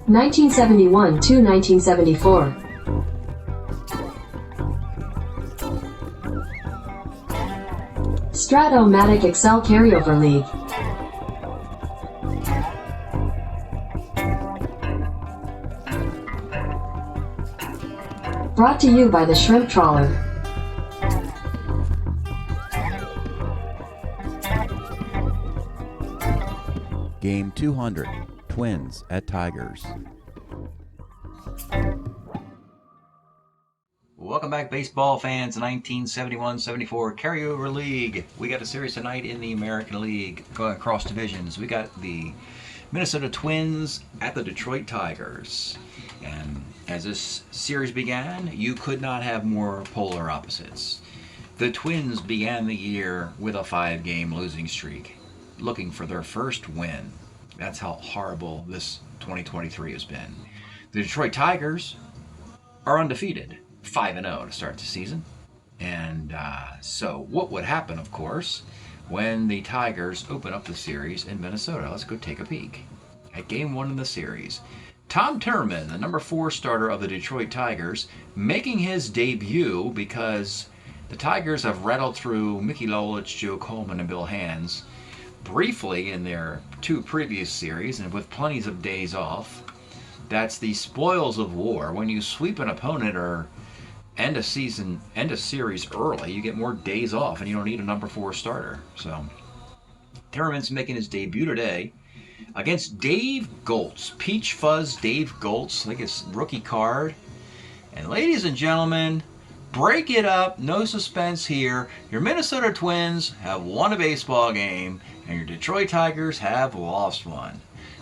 1971 to 1974. Strat-O-Matic Excel Carryover League. Brought to you by the Shrimp Trawler. Game 200, Twins at Tigers. Welcome back, baseball fans. 1971-74 Carryover League. We got a series tonight in the American League going across divisions. We got the Minnesota Twins at the Detroit Tigers. And as this series began, you could not have more polar opposites. The Twins began the year with a 5-game losing streak, looking for their first win. That's how horrible this 2023 has been. The Detroit Tigers are undefeated, 5-0 to start the season. And so what would happen, of course, when the Tigers open up the series in Minnesota? Let's go take a peek. At game 1 of the series, Tom Timmerman, the number 4 starter of the Detroit Tigers, making his debut because the Tigers have rattled through Mickey Lolich, Joe Coleman, and Bill Hands briefly in their 2 previous series, and with plenty of days off. That's the spoils of war. When you sweep an opponent or end a series early, you get more days off, and you don't need a number 4 starter. So Timmerman's making his debut today against Dave Goltz. Peach Fuzz Dave Goltz, I think it's rookie card. And ladies and gentlemen, break it up, no suspense here. Your Minnesota Twins have won a baseball game, and your Detroit Tigers have lost one.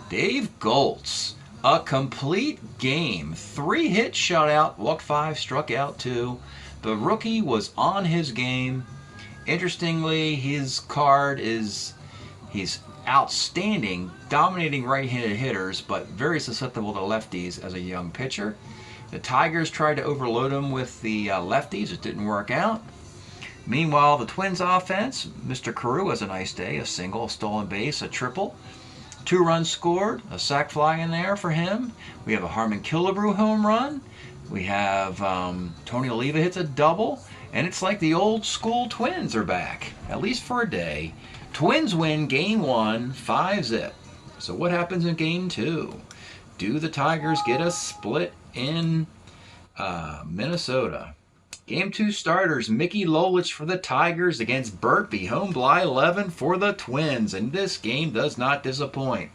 Dave Goltz, a complete game. 3-hit shutout, walked 5, struck out 2. The rookie was on his game. Interestingly, his card is, he's outstanding, dominating right-handed hitters, but very susceptible to lefties as a young pitcher. The Tigers tried to overload him with the lefties. It didn't work out. Meanwhile, the Twins offense, Mr. Carew has a nice day. A single, a stolen base, a triple. 2 runs scored, a sac fly in there for him. We have a Harmon Killebrew home run. We have Tony Oliva hits a double. And it's like the old school Twins are back, at least for a day. Twins win game 1, 5-0. So what happens in game 2? Do the Tigers get a split in Minnesota? Game 2 starters, Mickey Lolich for the Tigers against Burt Bly-Levin for the Twins. And this game does not disappoint.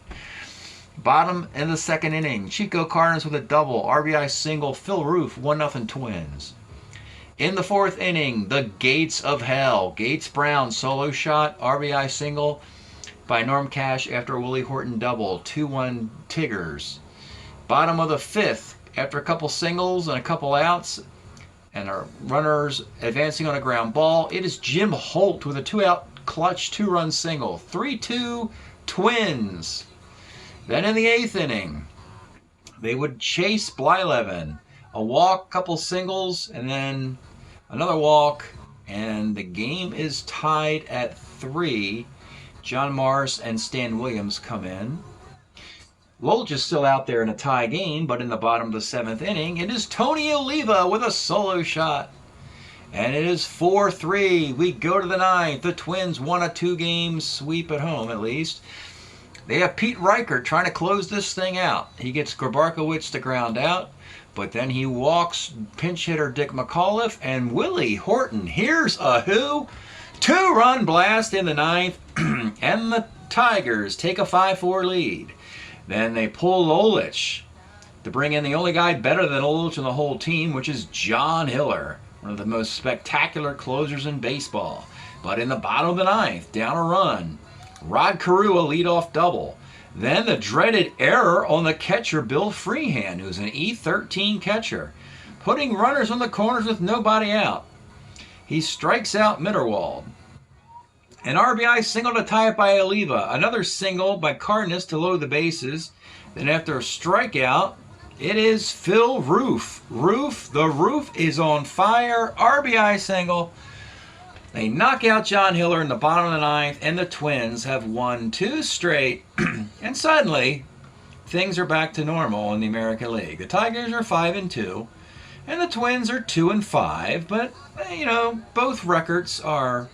Bottom in the 2nd inning, Chico Cardenas with a double, RBI single, Phil Roof, 1-0 Twins. In the 4th inning, the Gates of Hell. Gates Brown solo shot, RBI single by Norm Cash after a Willie Horton double, 2-1 Tigers. Bottom of the 5th, after a couple singles and a couple outs, and our runners advancing on a ground ball, it is Jim Holt with a 2-out clutch 2-run single, 3-2 Twins. Then in the 8th inning, they would chase Bly-Levin. A walk, couple singles, and then another walk, and the game is tied at 3. John Morris and Stan Williams come in. Lolich is still out there in a tie game, but in the bottom of the 7th inning, it is Tony Oliva with a solo shot. And it is 4-3. We go to the 9th. The Twins won a 2-game sweep at home, at least. They have Pete Reichert trying to close this thing out. He gets Grabarkowitz to ground out. But then he walks pinch hitter Dick McAuliffe, and Willie Horton, here's a who? 2-run blast in the 9th, and the Tigers take a 5-4 lead. Then they pull Lolich to bring in the only guy better than Lolich in the whole team, which is John Hiller, one of the most spectacular closers in baseball. But in the bottom of the 9th, down a run, Rod Carew a leadoff double. Then the dreaded error on the catcher, Bill Freehan, who's an E13 catcher, putting runners on the corners with nobody out. He strikes out Mitterwald. An RBI single to tie it by Oliva. Another single by Cardenas to load the bases. Then after a strikeout, it is Phil Roof. The roof is on fire. RBI single. They knock out John Hiller in the bottom of the 9th, and the Twins have won 2 straight. And suddenly, things are back to normal in the American League. The Tigers are 5-2, and the Twins are 2-5. But both records are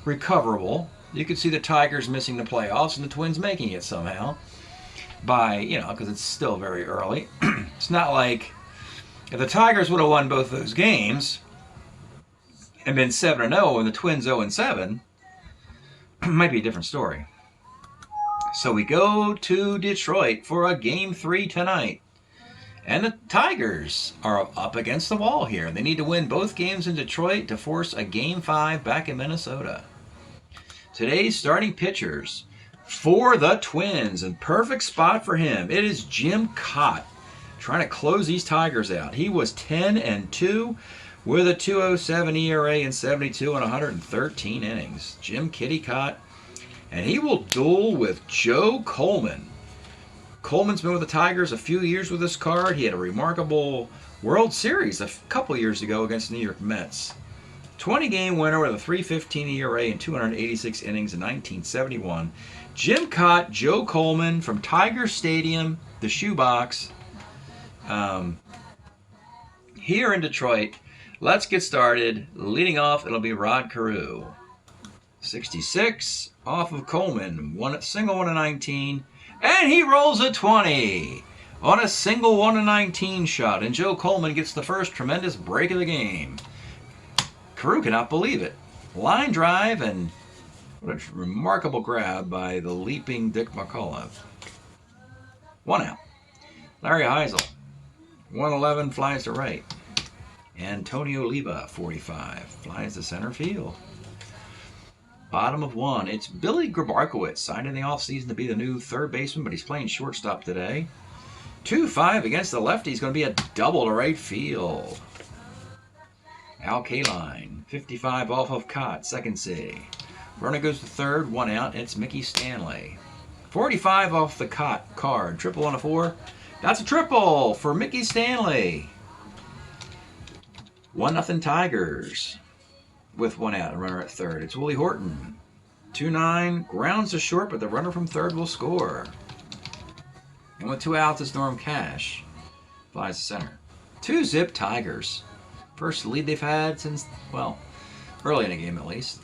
recoverable. You could see the Tigers missing the playoffs and the Twins making it somehow. Because it's still very early. It's not like if the Tigers would have won both those games and been 7-0 and the Twins 0-7, it might be a different story. So we go to Detroit for a Game 3 tonight. And the Tigers are up against the wall here. They need to win both games in Detroit to force a Game 5 back in Minnesota. Today's starting pitchers for the Twins, and perfect spot for him. It is Jim Kaat trying to close these Tigers out. He was 10-2 with a 2.07 ERA and 72 in 113 innings. Jim Kitty Kaat, and he will duel with Joe Coleman. Coleman's been with the Tigers a few years with this card. He had a remarkable World Series a couple years ago against the New York Mets. 20-game winner with a 3.15 ERA and 286 innings in 1971. Jim Kaat, Joe Coleman from Tiger Stadium, the Shoebox, here in Detroit. Let's get started. Leading off, it'll be Rod Carew. 66 off of Coleman, single 1-19, and he rolls a 20 on a single 1-19 shot, and Joe Coleman gets the first tremendous break of the game. Carew cannot believe it. Line drive, and what a remarkable grab by the leaping Dick McCullough. 1 out. Larry Heisel, 111, flies to right. Antonio Leva, 45, flies to center field. Bottom of 1, it's Billy Grabarkowitz, signed in the offseason to be the new third baseman, but he's playing shortstop today. 2-5 against the lefty. He's going to be a double to right field. Al Kaline, 55 off of Kaat, second C. Runner goes to third, 1 out. It's Mickey Stanley. 45 off the Kaat card. Triple on a 4. That's a triple for Mickey Stanley. 1-0 Tigers with 1 out. A runner at third. It's Willie Horton. 2-9. Grounds to short, but the runner from third will score. And with 2 outs, it's Norm Cash. Flies to center. 2-zip Tigers. First lead they've had since, well, early in the game at least.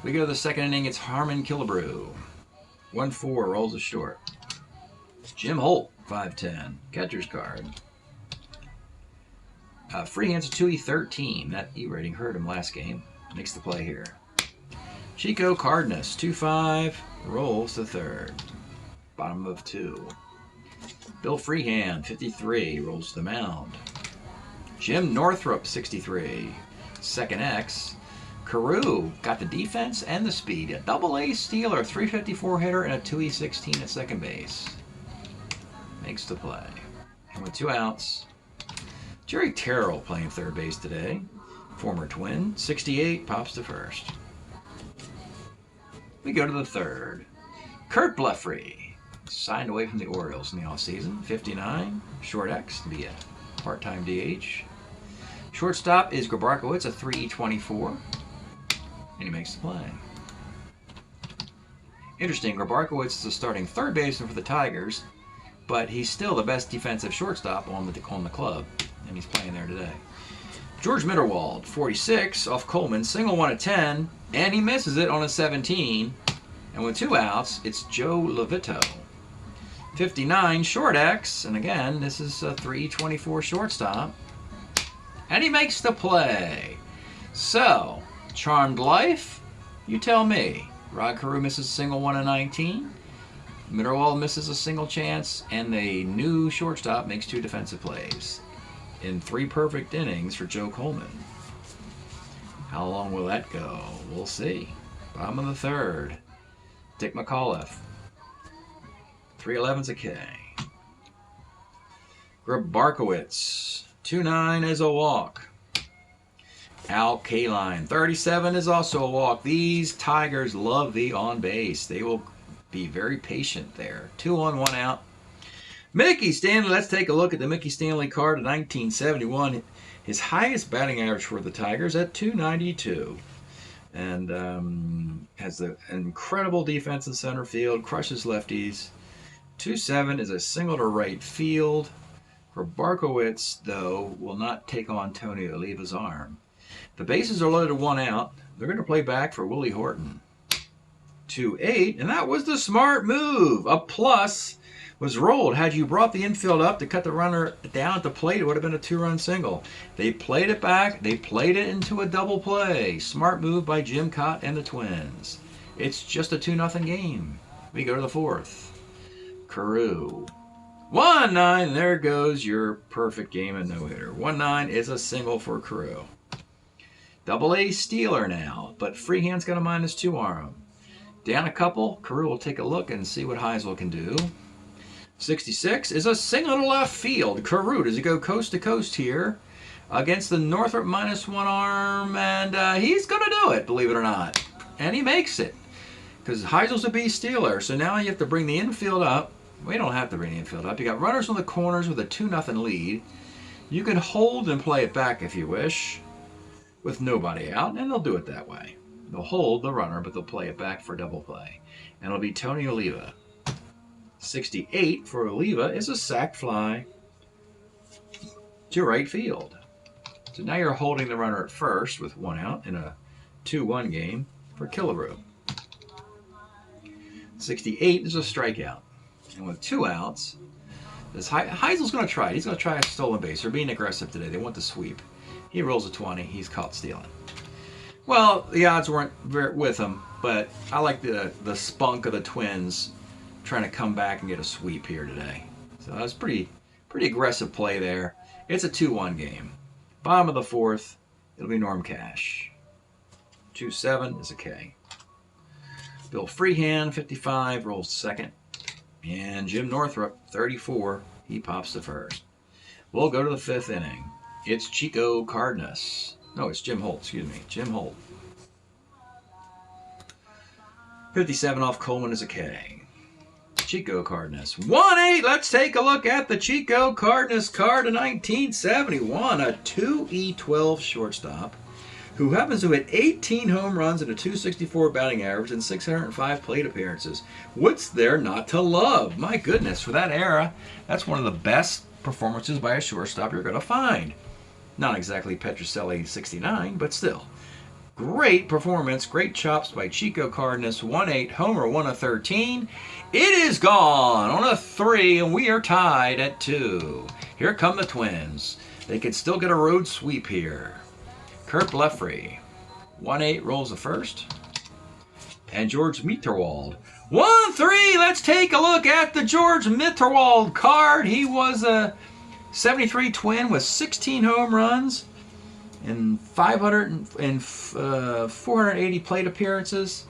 We go to the second inning. It's Harmon Killebrew. 1-4, rolls a short. Jim Holt, 5'10", catcher's card. Freehand's a 2E13. That E rating hurt him last game. Makes the play here. Chico Cardenas, 2-5, rolls to third. Bottom of 2. Bill Freehand, 53, rolls to the mound. Jim Northrup, 63, second X. Carew got the defense and the speed. A double-A stealer, 354 hitter, and a 2E16 at second base. Makes the play. And with 2 outs, Jerry Terrell playing third base today. Former Twin, 68, pops to first. We go to the third. Kurt Blefrey, signed away from the Orioles in the offseason. 59, short X to be a part-time DH. Shortstop is Grabarkowitz, a 3E24. And he makes the play. Interesting, Grabarkowitz is a starting third baseman for the Tigers, but he's still the best defensive shortstop on the club, and he's playing there today. George Mitterwald, 46, off Coleman, single 1-10, and he misses it on a 17. And with 2 outs, it's Joe Levito. 59, short X, and again, this is a 3E24 shortstop. And he makes the play. So, Charmed Life, you tell me. Rod Carew misses a single 1-19. Mitterwald misses a single chance, and the new shortstop makes 2 defensive plays in 3 perfect innings for Joe Coleman. How long will that go? We'll see. Bottom of the third. Dick McCullough. 311's a K. Grabarkowitz. 2-9 is a walk. Al Kaline. 37 is also a walk. These Tigers love the on base. They will be very patient there. 2 on, 1 out. Mickey Stanley. Let's take a look at the Mickey Stanley card of 1971. His highest batting average for the Tigers at .292. And has an incredible defense in center field. Crushes lefties. 2-7 is a single to right field. Grabarkowitz, though, will not take on Tony Oliva's arm. The bases are loaded 1 out. They're going to play back for Willie Horton. 2-8, and that was the smart move. A plus was rolled. Had you brought the infield up to cut the runner down at the plate, it would have been a 2-run single. They played it back. They played it into a double play. Smart move by Jim Cott and the Twins. It's just a 2-0 game. We go to the 4th. Carew. 1-9. There goes your perfect game and no-hitter. 1-9 is a single for Carew. Double-A stealer now, but Freehand's got a -2 arm. Down a couple, Carew will take a look and see what Heisel can do. 66 is a single to left field. Carew, does he go coast to coast here against the Northrop -1 arm? And he's going to do it, believe it or not. And he makes it because Heisel's a B stealer. So now you have to bring the infield up. We don't have to bring the infield up. You got runners on the corners with a 2-0 lead. You can hold and play it back if you wish with nobody out, and they'll do it that way. They'll hold the runner, but they'll play it back for double play. And it'll be Tony Oliva. 68 for Oliva is a sac fly to right field. So now you're holding the runner at first with 1 out in a 2-1 game for Killebrew. 68 is a strikeout. And with 2 outs, Heisel's going to try it. He's going to try a stolen base. They're being aggressive today. They want the sweep. He rolls a 20. He's caught stealing. Well, the odds weren't with him, but I like the spunk of the Twins trying to come back and get a sweep here today. So that was pretty aggressive play there. It's a 2-1 game. Bottom of the 4th, it'll be Norm Cash. 2-7 is a K. Bill Freehand, 55, rolls to second. And Jim Northrop, 34, he pops to first. We'll go to the 5th inning. It's Chico Cardenas. No, it's Jim Holt, excuse me. Jim Holt. 57 off Coleman is a K. Chico Cardenas. 1-8. Let's take a look at the Chico Cardenas card of 1971. A 2E12 shortstop who happens to hit 18 home runs and a 264 batting average and 605 plate appearances. What's there not to love? My goodness, for that era, that's one of the best performances by a shortstop you're going to find. Not exactly Petrocelli 69, but still. Great performance, great chops by Chico Cardenas. 1-8, homer, 1 of 13. It is gone on a 3, and we are tied at 2. Here come the Twins. They could still get a road sweep here. Kurt Blefrey. 1-8 rolls the first. And George Mitterwald. 1-3. Let's take a look at the George Mitterwald card. He was a 73 Twin with 16 home runs and 480 plate appearances.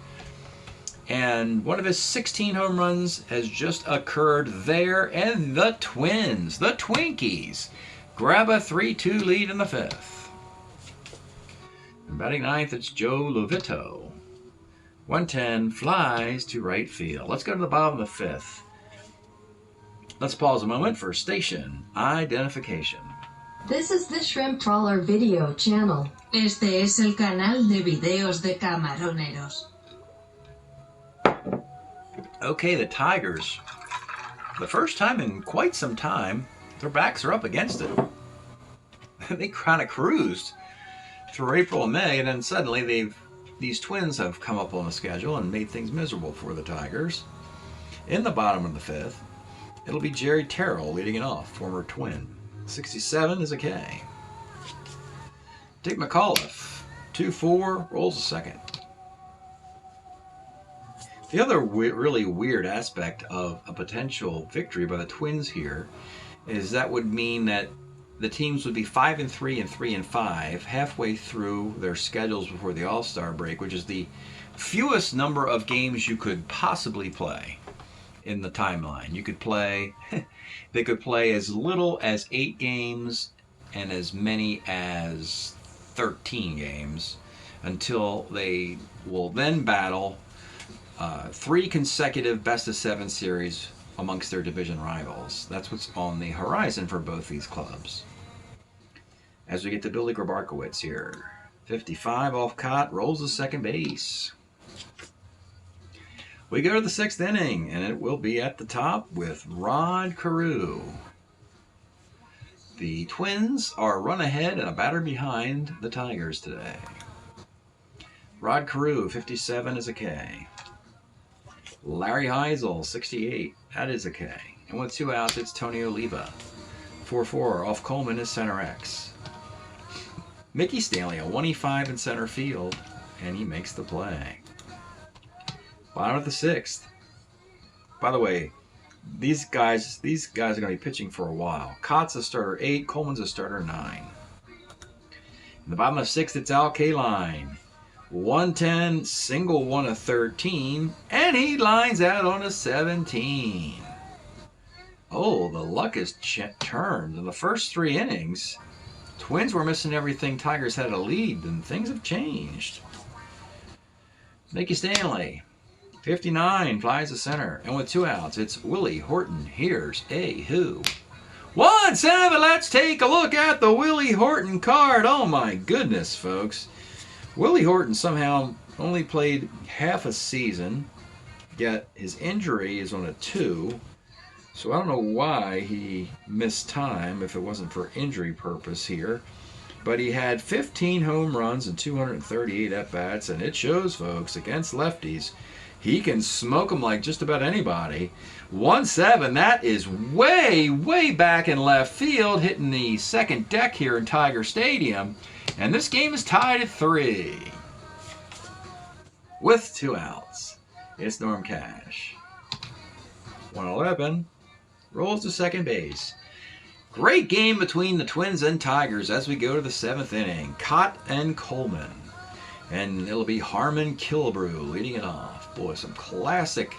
And one of his 16 home runs has just occurred there. And the Twins, the Twinkies, grab a 3-2 lead in the 5th. And batting 9th, it's Joe Lovito. 110 flies to right field. Let's go to the bottom of the 5th. Let's pause a moment for station identification. This is the Shrimp Trawler video channel. Este es el canal de videos de camaroneros. Okay, the Tigers, the first time in quite some time, their backs are up against it. They kind of cruised through April and May, and then suddenly these Twins have come up on the schedule and made things miserable for the Tigers. In the bottom of the 5th, it'll be Jerry Terrell leading it off, former Twin. 67 is a K. Dick McAuliffe, 2-4, rolls a second. The other really weird aspect of a potential victory by the Twins here is that would mean that the teams would be 5-3 and 3-5 halfway through their schedules before the All-Star break, which is the fewest number of games you could possibly play in the timeline. You could play, they could play as little as 8 games and as many as 13 games until they will then battle 3 consecutive best-of-7 series amongst their division rivals. That's what's on the horizon for both these clubs. As we get to Billy Grabarkowitz here. 55 off Cott, rolls the second base. We go to the 6th inning, and it will be at the top with Rod Carew. The Twins are run ahead and a batter behind the Tigers today. Rod Carew, 57 is a K. Larry Heisel, 68, that is a K. And with 2 outs, it's Tony Oliva. 4-4 off Coleman is center X. Mickey Stanley, a 1-5 in center field, and he makes the play. Bottom of the 6th. By the way, these guys are going to be pitching for a while. Cott's a starter 8, Coleman's a starter 9. In the bottom of the 6th, it's Al Kaline. 110, single 1 of 13, and he lines out on a 17. Oh, the luck has turned. In the first 3 innings, Twins were missing everything. Tigers had a lead, and things have changed. Mickey Stanley, 59, flies to center. And with 2 outs, it's Willie Horton. Here's a who. 1-7, let's take a look at the Willie Horton card. Oh my goodness, folks. Willie Horton somehow only played half a season, yet his injury is on a 2. So I don't know why he missed time if it wasn't for injury purpose here. But he had 15 home runs and 238 at-bats, and it shows, folks, against lefties. He can smoke them like just about anybody. 1-7, that is way, way back in left field, hitting the second deck here in Tiger Stadium. And this game is tied at 3. With 2 outs, it's Norm Cash. 111, rolls to second base. Great game between the Twins and Tigers as we go to the 7th inning. Cott and Coleman. And it'll be Harmon Killebrew leading it off. Boy, some classic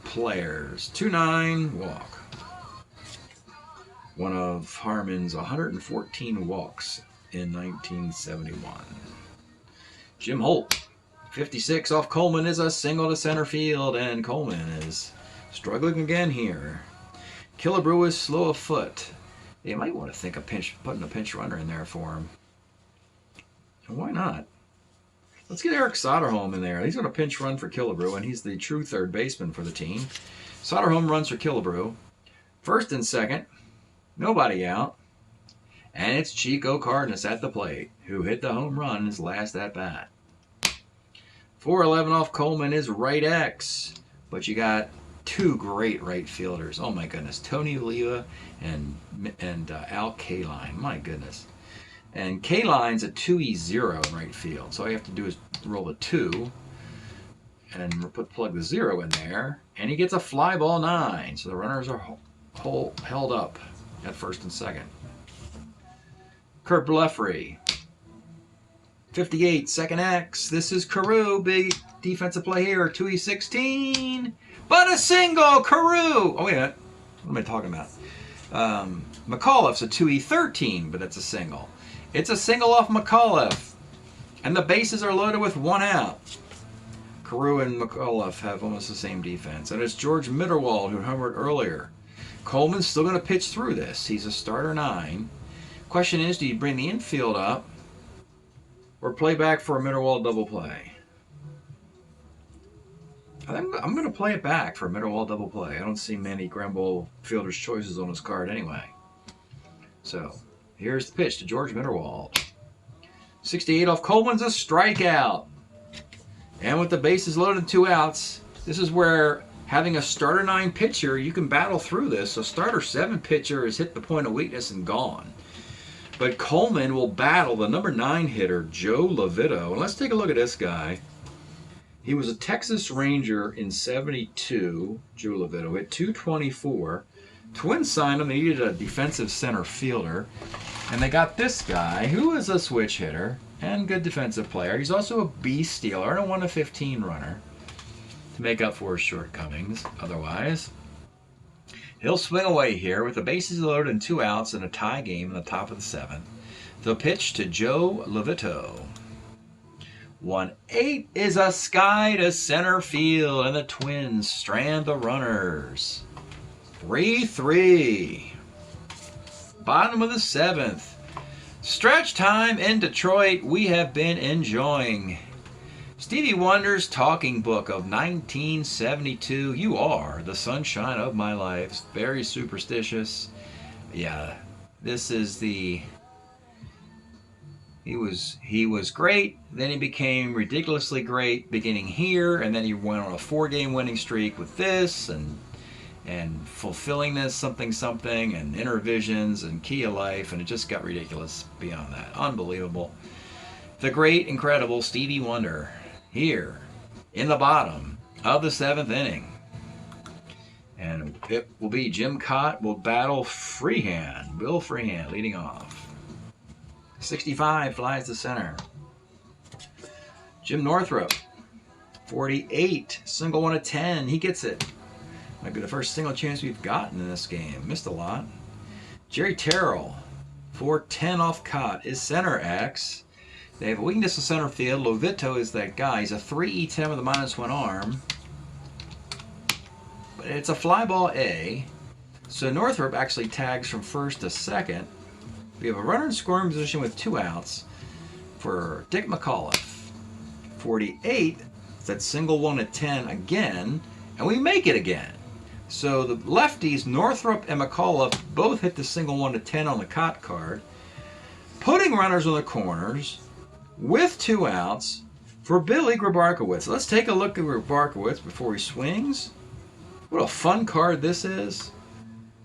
players. 2-9 walk. One of Harmon's 114 walks in 1971. Jim Holt, 56 off Coleman, is a single to center field, and Coleman is struggling again here. Killebrew is slow of foot. You might want to think of putting a pinch runner in there for him. And why not? Let's get Eric Soderholm in there. He's going to pinch run for Killebrew, and he's the true third baseman for the team. Soderholm runs for Killebrew. First and second, nobody out. And it's Chico Cardenas at the plate, who hit the home run in his last at-bat. 4-11 off Coleman is right X. But you got 2 great right fielders. Oh my goodness. Tony Oliva and Al Kaline. My goodness. And Kaline's a 2E0 in right field. So all you have to do is roll a 2 and plug the 0 in there. And he gets a fly ball 9. So the runners are held up at first and second. Kurt Blefary, 58, second X. This is Carew. Big defensive play here. 2E16. But a single. Carew. Oh, wait a minute. What am I talking about? McAuliffe's a 2E13, but it's a single. It's a single off McAuliffe. And the bases are loaded with 1 out. Carew and McAuliffe have almost the same defense. And it's George Mitterwald who homered earlier. Coleman's still going to pitch through this. He's a starter 9. Question is, do you bring the infield up or play back for a Mitterwald double play? I'm going to play it back for a Mitterwald double play. I don't see many Gremble fielder's choices on his card anyway. So here's the pitch to George Mitterwald. 68 off Coleman's a strikeout. And with the bases loaded, 2 outs, this is where having a starter 9 pitcher, you can battle through this. So starter 7 pitcher has hit the point of weakness and gone. But Coleman will battle the number 9 hitter, Joe Lovito. And let's take a look at this guy. He was a Texas Ranger in 72. Joe Lovito hit 224. Twins signed him. They needed a defensive center fielder. And they got this guy, who is a switch hitter and good defensive player. He's also a base stealer and a 1-15 runner to make up for his shortcomings otherwise. He'll swing away here with the bases loaded and 2 outs in a tie game in the top of the 7th. The pitch to Joe Lovito. 1-8 is a sky to center field, and the Twins strand the runners. 3-3. Bottom of the 7th. Stretch time in Detroit we have been enjoying. Stevie Wonder's talking book of 1972. You are the sunshine of my life. Very superstitious. Yeah, this is the... He was great, then he became ridiculously great beginning here, and then he went on a 4-game winning streak with this, and fulfilling this something, and Inner Visions, and Key of Life, and it just got ridiculous beyond that. Unbelievable. The great, incredible Stevie Wonder, here, in the bottom of the 7th inning. And it will be Jim Cott will battle Freehand, Bill Freehand, leading off. 65 flies to center. Jim Northrup, 48, single one of 10. He gets it. Might be the first single chance we've gotten in this game. Missed a lot. Jerry Terrell, 410 off Cott, is center X. They have a weakness in center field. Lovito is that guy. He's a 3E10 with a -1 arm. But it's a fly ball A. So Northrup actually tags from first to second. We have a runner in scoring position with 2 outs for Dick McAuliffe. 48, that single one at 10 again, and we make it again. So the lefties, Northrup and McAuliffe, both hit the single one to 10 on the Cott card, putting runners on the corners with 2 outs for Billy Grabarkowitz. Let's take a look at Grabarkowitz before he swings. What a fun card this is.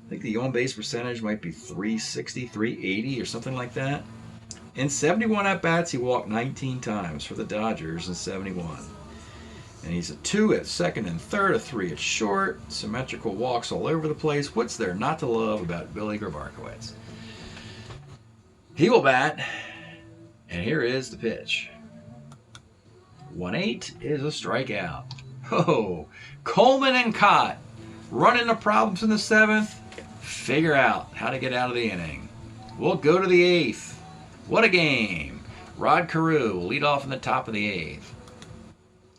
I think the on-base percentage might be 360, 380 or something like that. In 71 at-bats, he walked 19 times for the Dodgers in 71. And he's a 2 at second and third, a 3 at short, symmetrical walks all over the place. What's there not to love about Billy Grabarkowitz? He will bat, and here is the pitch. 1-8 is a strikeout. Oh, Coleman and Cott run into problems in the 7th. Figure out how to get out of the inning. We'll go to the 8th. What a game. Rod Carew will lead off in the top of the 8th.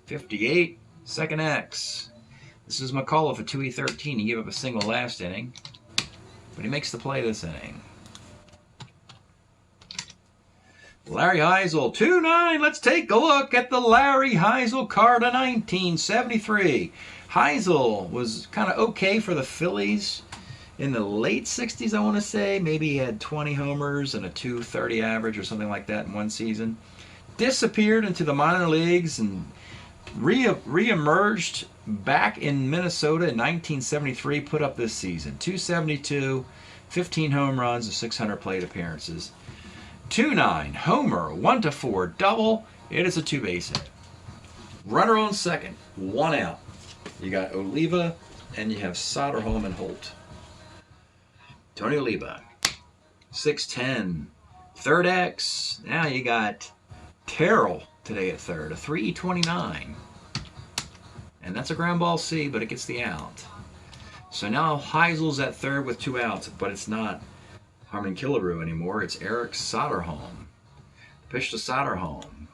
58, second X. This is McAuliffe at 2E13. He gave up a single last inning, but he makes the play this inning. Larry Heisel, 2-9. Let's take a look at the Larry Heisel card of 1973. Heisel was kind of okay for the Phillies in the late 60s, I want to say. Maybe he had 20 homers and a .230 average or something like that in one season. Disappeared into the minor leagues and re-emerged back in Minnesota in 1973. Put up this season .272, 15 home runs and 600 plate appearances. 2-9, homer, 1-4, double. It is a 2-base hit. Runner on second, 1 out. You got Oliva and you have Soderholm and Holt. Tony Oliva, 6'10", third X. Now you got Terrell today at third, a 3E29. And that's a ground ball C, but it gets the out. So now Heisel's at third with 2 outs, but it's not Harmon Killebrew anymore. It's Eric Soderholm. Pitch to Soderholm.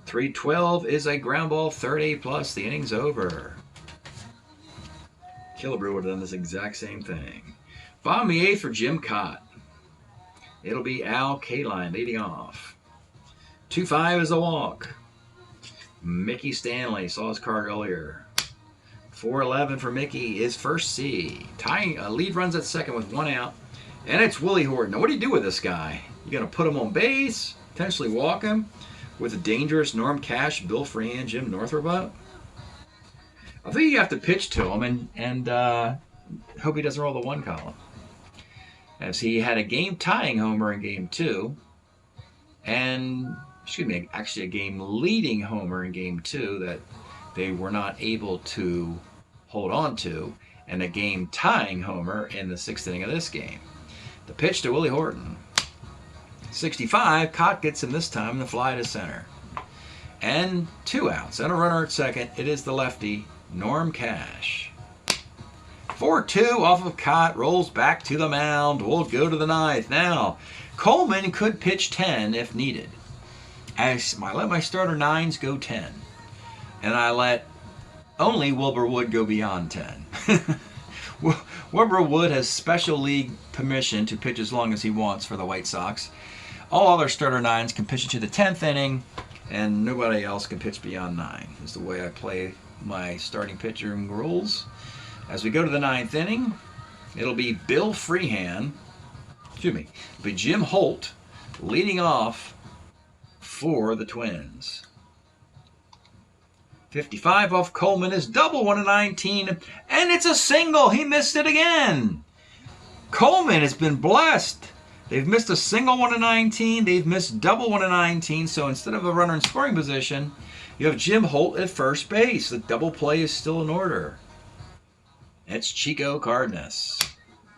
3-12 is a ground ball, third A plus. The inning's over. Killebrew would have done this exact same thing. Bottom of the 8th for Jim Cott. It'll be Al Kaline leading off. 2-5 is a walk. Mickey Stanley, saw his card earlier. 4-11 for Mickey is first C. Tying lead runs at second with 1 out. And it's Willie Horton. Now what do you do with this guy? You going to put him on base? Potentially walk him? With a dangerous Norm Cash, Bill Freehand, Jim Northrup up? I think you have to pitch to him and hope he doesn't roll the 1 column. As he had a game-tying homer in Game 2. And, actually a game-leading homer in Game 2 that they were not able to hold on to. And a game-tying homer in the 6th inning of this game. The pitch to Willie Horton. 65, Cott gets him this time, the fly to center. And 2 outs and a runner at second. It is the lefty, Norm Cash. 4-2 off of Cott, rolls back to the mound. We'll go to the 9th. Now, Coleman could pitch 10 if needed. I let my starter 9s go 10. And I let only Wilbur Wood go beyond 10. Wilbur Wood has special league permission to pitch as long as he wants for the White Sox. All other starter 9s can pitch it to the 10th inning, and nobody else can pitch beyond 9. Is the way I play my starting pitching rules. As we go to the 9th inning, it'll be Bill Freehan. Excuse me. It'll be Jim Holt leading off for the Twins. 55 off Coleman is double 1-19, and it's a single. He missed it again. Coleman has been blessed. They've missed a single 1-19. They've missed double 1-19. So instead of a runner in scoring position, you have Jim Holt at first base. The double play is still in order. It's Chico Cardenas.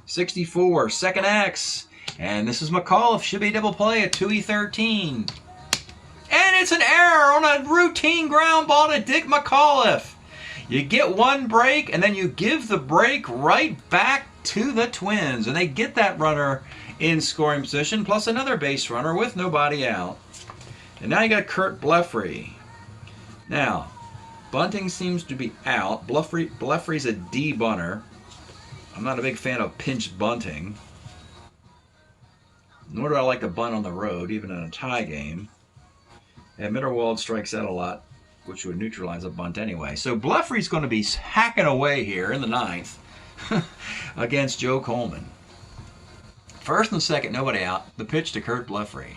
64, second X. And this is McAuliffe. Should be double play at 2E13. And it's an error on a routine ground ball to Dick McAuliffe. You get one break, and then you give the break right back to the Twins. And they get that runner in scoring position, plus another base runner with nobody out. And now you got Kurt Blefrey. Now, bunting seems to be out. Blefrey's a D bunter. I'm not a big fan of pinch bunting. Nor do I like to bunt on the road, even in a tie game. And Mitterwald strikes out a lot, which would neutralize a bunt anyway. So Blefrey's going to be hacking away here in the 9th against Joe Coleman. First and second, nobody out. The pitch to Kurt Blefrey.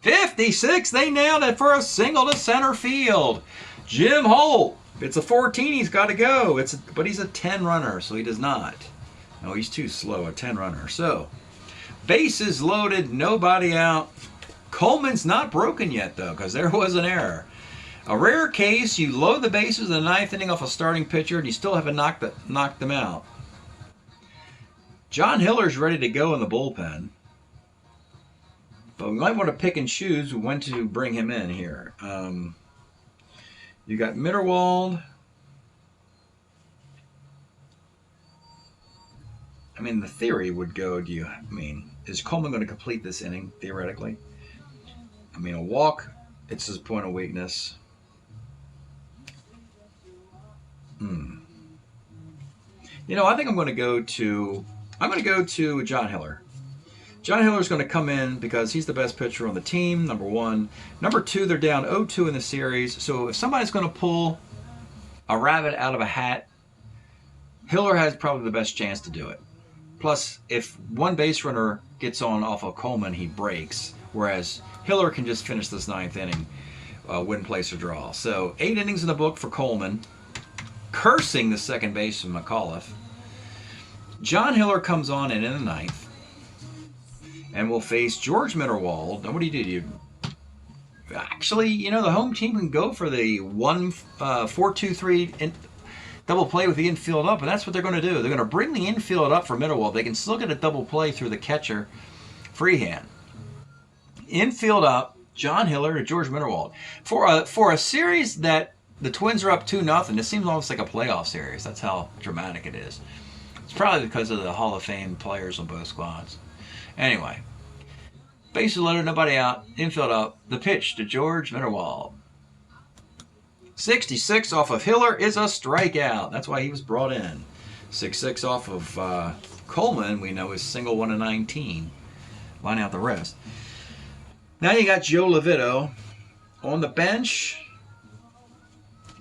56, they nailed it for a single to center field. Jim Holt, it's a 14, he's got to go. But he's a 10 runner, so he does not. No, he's too slow, a 10 runner. So, bases loaded, nobody out. Coleman's not broken yet, though, because there was an error. A rare case, you load the bases in the 9th inning off a starting pitcher, and you still haven't knocked them out. John Hiller's ready to go in the bullpen. But we might want to pick and choose when to bring him in here. You got Mitterwald. I mean, the theory would go, is Coleman going to complete this inning, theoretically? I mean, a walk, it's his point of weakness. I think I'm going to go to John Hiller. John Hiller's going to come in because he's the best pitcher on the team, number 1. Number 2, they're down 0-2 in the series. So if somebody's going to pull a rabbit out of a hat, Hiller has probably the best chance to do it. Plus, if one base runner gets on off of Coleman, he breaks. Whereas Hiller can just finish this 9th inning, win, place, or draw. So 8 innings in the book for Coleman, cursing the second baseman McAuliffe. John Hiller comes on in the 9th. And we'll face George Mitterwald. Now, what do you do? Actually, the home team can go for the 4-2-3 double play with the infield up, and that's what they're going to do. They're going to bring the infield up for Mitterwald. They can still get a double play through the catcher, Freehan. Infield up, John Hiller to George Mitterwald. For a series that the Twins are up 2-0, it seems almost like a playoff series. That's how dramatic it is. It's probably because of the Hall of Fame players on both squads. Anyway, bases loaded, nobody out, infield up, the pitch to George Mitterwald. 66 off of Hiller is a strikeout. That's why he was brought in. 6-6 off of Coleman, we know, is single 1-19. Line out the rest. Now you got Joe Levitto. On the bench,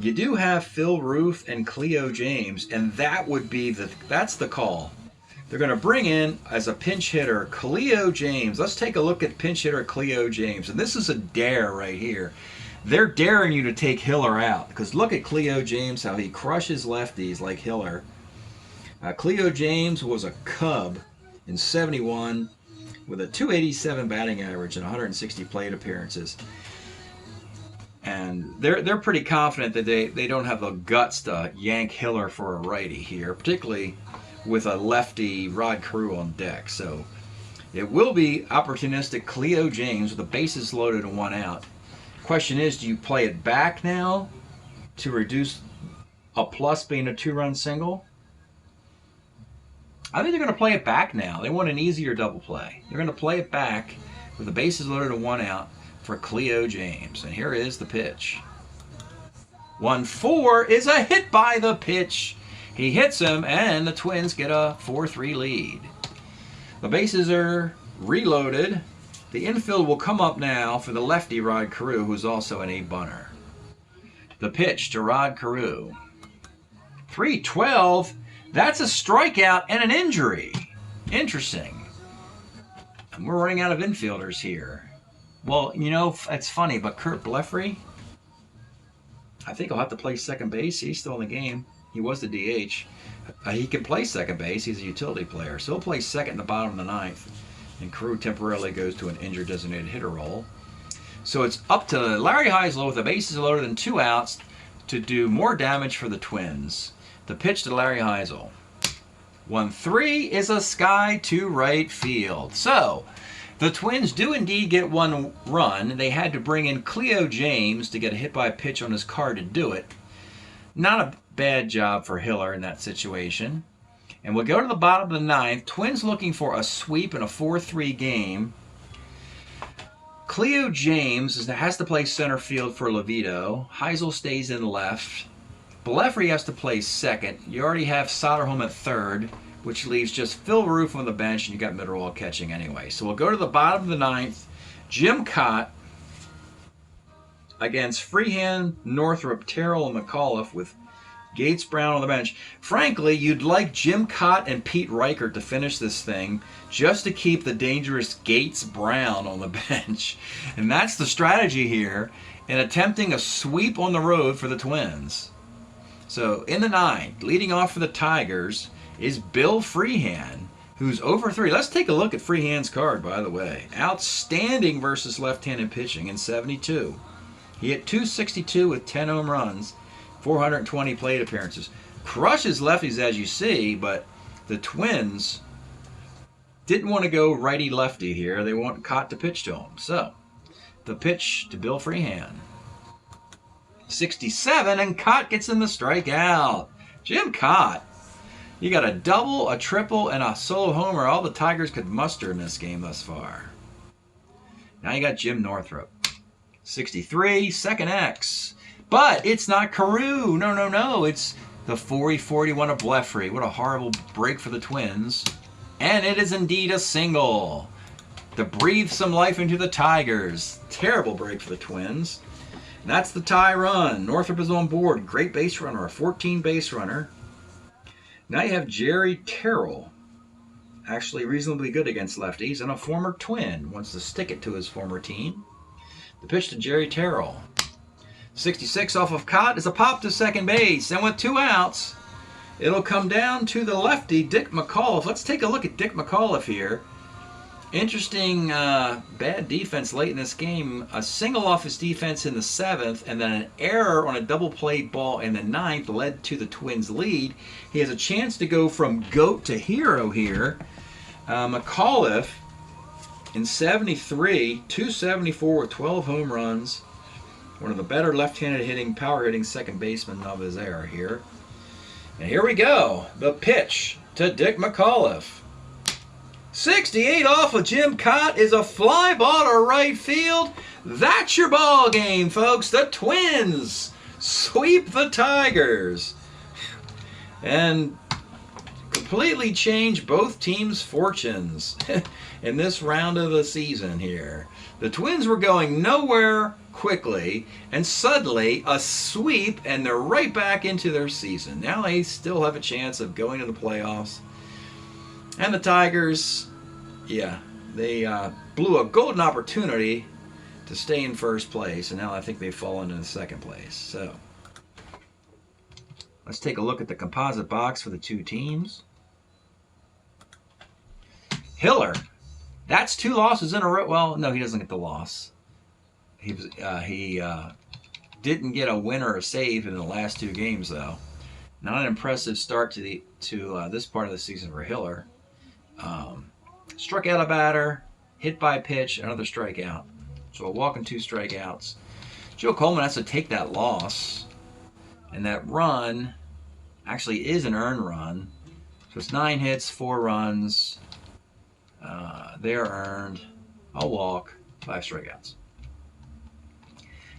you do have Phil Ruth and Cleo James, and that's the call. They're going to bring in, as a pinch hitter, Cleo James. Let's take a look at pinch hitter Cleo James. And this is a dare right here. They're daring you to take Hiller out. Because look at Cleo James, how he crushes lefties like Hiller. Cleo James was a Cub in '71 with a .287 batting average and 160 plate appearances. And they're pretty confident that they don't have the guts to yank Hiller for a righty here, particularly with a lefty Rod Carew on deck. So it will be opportunistic Cleo James with the bases loaded and 1 out. Question is, do you play it back now to reduce a plus being a 2-run single? I think they're going to play it back now. They want an easier double play. They're going to play it back with the bases loaded and 1 out for Cleo James. And here is the pitch. 1-4 is a hit by the pitch. He hits him, and the Twins get a 4-3 lead. The bases are reloaded. The infield will come up now for the lefty Rod Carew, who's also an 8-bunter. The pitch to Rod Carew. 3-12. That's a strikeout and an injury. Interesting. And we're running out of infielders here. Well, you know, it's funny, but Kurt Blefary, I think he'll have to play second base. He's still in the game. He was the DH. He can play second base. He's a utility player. So he'll play second in the bottom of the 9th. And Carew temporarily goes to an injured designated hitter role. So it's up to Larry Heisel with the bases loaded and 2 outs to do more damage for the Twins. The pitch to Larry Heisel. 1-3 is a sky to right field. So the Twins do indeed get 1 run. They had to bring in Cleo James to get a hit by pitch on his card to do it. Not a bad job for Hiller in that situation. And we'll go to the bottom of the 9th. Twins looking for a sweep in a 4-3 game. Cleo James has to play center field for Levito. Heisel stays in left. Blefary has to play second. You already have Soderholm at third, which leaves just Phil Roof on the bench, and you got Mitterwald catching anyway. So we'll go to the bottom of the 9th. Jim Cott against Freehand, Northrup, Terrell, and McAuliffe with Gates Brown on the bench. Frankly, you'd like Jim Cott and Pete Reichert to finish this thing just to keep the dangerous Gates Brown on the bench. And that's the strategy here in attempting a sweep on the road for the Twins. So in the 9th, leading off for the Tigers is Bill Freehand, who's over 3. Let's take a look at Freehand's card, by the way. Outstanding versus left-handed pitching in 72. He hit .262 with 10 home runs, 420 plate appearances. Crushes lefties, as you see, but the Twins didn't want to go righty-lefty here. They want Cott to pitch to him. So the pitch to Bill Freehand. 67, and Cott gets in the strikeout. Jim Cott. You got a double, a triple, and a solo homer. All the Tigers could muster in this game thus far. Now you got Jim Northrup. 63, second X. But it's not Carew. No. It's the 40-41 of Blefary. What a horrible break for the Twins. And it is indeed a single to breathe some life into the Tigers. Terrible break for the Twins. And that's the tie run. Northrup is on board. Great base runner, a 14 base runner. Now you have Jerry Terrell. Actually reasonably good against lefties, and a former Twin. Wants to stick it to his former team. The pitch to Jerry Terrell. 66 off of Cott is a pop to second base. And with 2 outs, it'll come down to the lefty, Dick McAuliffe. Let's take a look at Dick McAuliffe here. Interesting bad defense late in this game. A single off his defense in the 7th, and then an error on a double play ball in the 9th led to the Twins' lead. He has a chance to go from GOAT to hero here. McAuliffe in 73, 274 with 12 home runs. One of the better left-handed hitting, power hitting second basemen of his era here. And here we go. The pitch to Dick McAuliffe. 68 off of Jim Cott is a fly ball to right field. That's your ball game, folks. The Twins sweep the Tigers and completely change both teams' fortunes in this round of the season here. The Twins were going nowhere quickly, and suddenly a sweep, and they're right back into their season. Now they still have a chance of going to the playoffs. And the Tigers, yeah, they blew a golden opportunity to stay in first place, and now I think they've fallen into second place. So let's take a look at the composite box for the 2 teams. Hiller, that's 2 losses in a row. Well, no, he doesn't get the loss. He didn't get a win or a save in the last 2 games, though. Not an impressive start to this part of the season for Hiller. Struck out a batter, hit by pitch, another strikeout. So a walk and 2 strikeouts. Joe Coleman has to take that loss. And that run actually is an earned run. So it's 9 hits, 4 runs. They're earned. A walk, 5 strikeouts.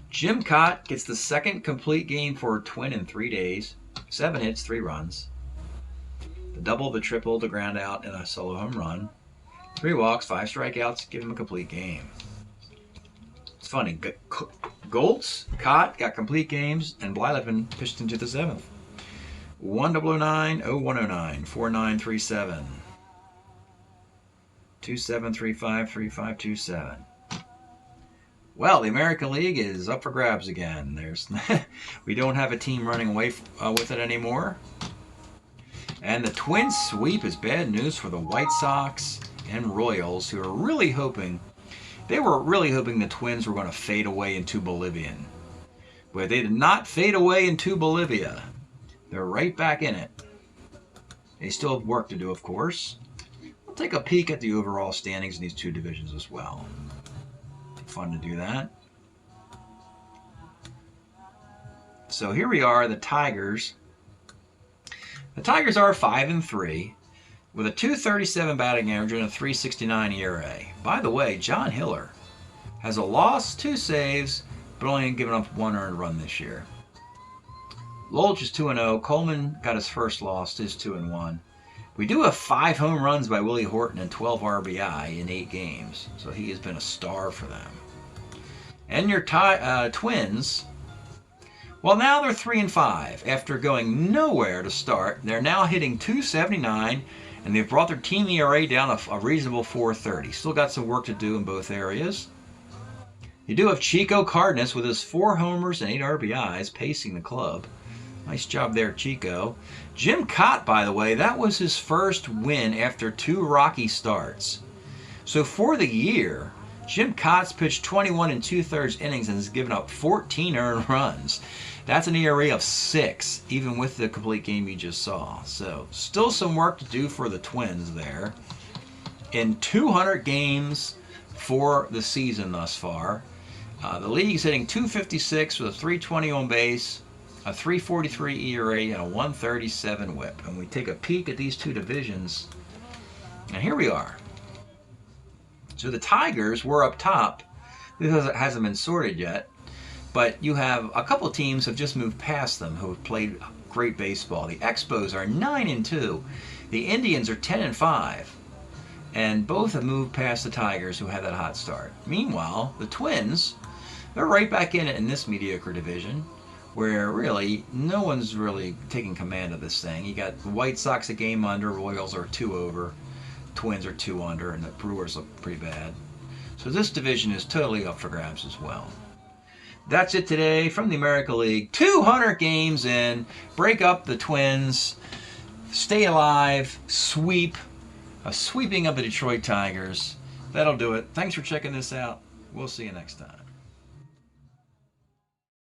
Jim Cott gets the second complete game for a Twin in 3 days. 7 hits, 3 runs. The double, the triple, the ground out, and a solo home run. 3 walks, 5 strikeouts, give him a complete game. It's funny. Goltz, Cott got complete games, and Blyleven pitched into the 7th. 1009, 0109, 4937. 2735, 3527. Well, the American League is up for grabs again. We don't have a team running away with it anymore. And the Twins sweep is bad news for the White Sox and Royals, who are really hoping, they were really hoping the Twins were going to fade away into Bolivian. But they did not fade away into Bolivia. They're right back in it. They still have work to do, of course. We'll take a peek at the overall standings in these 2 divisions as well. Fun to do that. So here we are, the Tigers. The Tigers are 5-3 with a 237 batting average and a 369 ERA. By the way, John Hiller has a loss, 2 saves, but only given up 1 earned run this year. Lolch is 2-0. Coleman got his first loss, is 2-1. We do have 5 home runs by Willie Horton and 12 RBI in 8 games, so he has been a star for them. And your Twins, well, now they're 3-5 after going nowhere to start. They're now hitting 279, and they've brought their team ERA down a reasonable 4.30. Still got some work to do in both areas. You do have Chico Cardenas with his 4 homers and 8 RBIs pacing the club. Nice job there, Chico. Jim Cott, by the way, that was his first win after 2 rocky starts. So for the year, Jim Cott's pitched 21 2/3 innings and has given up 14 earned runs. That's an ERA of 6, even with the complete game you just saw. So still some work to do for the Twins there. In 200 games for the season thus far, the league's hitting 256 with a 320 on base, a 343 ERA, and a 137 whip. And we take a peek at these 2 divisions, and here we are. So the Tigers were up top. This hasn't been sorted yet, but you have a couple of teams have just moved past them who have played great baseball. The Expos are 9-2. The Indians are 10-5. And both have moved past the Tigers, who had that hot start. Meanwhile, the Twins, they're right back in it in this mediocre division, where really no one's really taking command of this thing. You got the White Sox a game under, Royals are 2 over, Twins are 2 under, and the Brewers look pretty bad. So this division is totally up for grabs as well. That's it today from the American League. 200 games in. Break up the Twins. Stay alive. Sweep. A sweeping of the Detroit Tigers. That'll do it. Thanks for checking this out. We'll see you next time.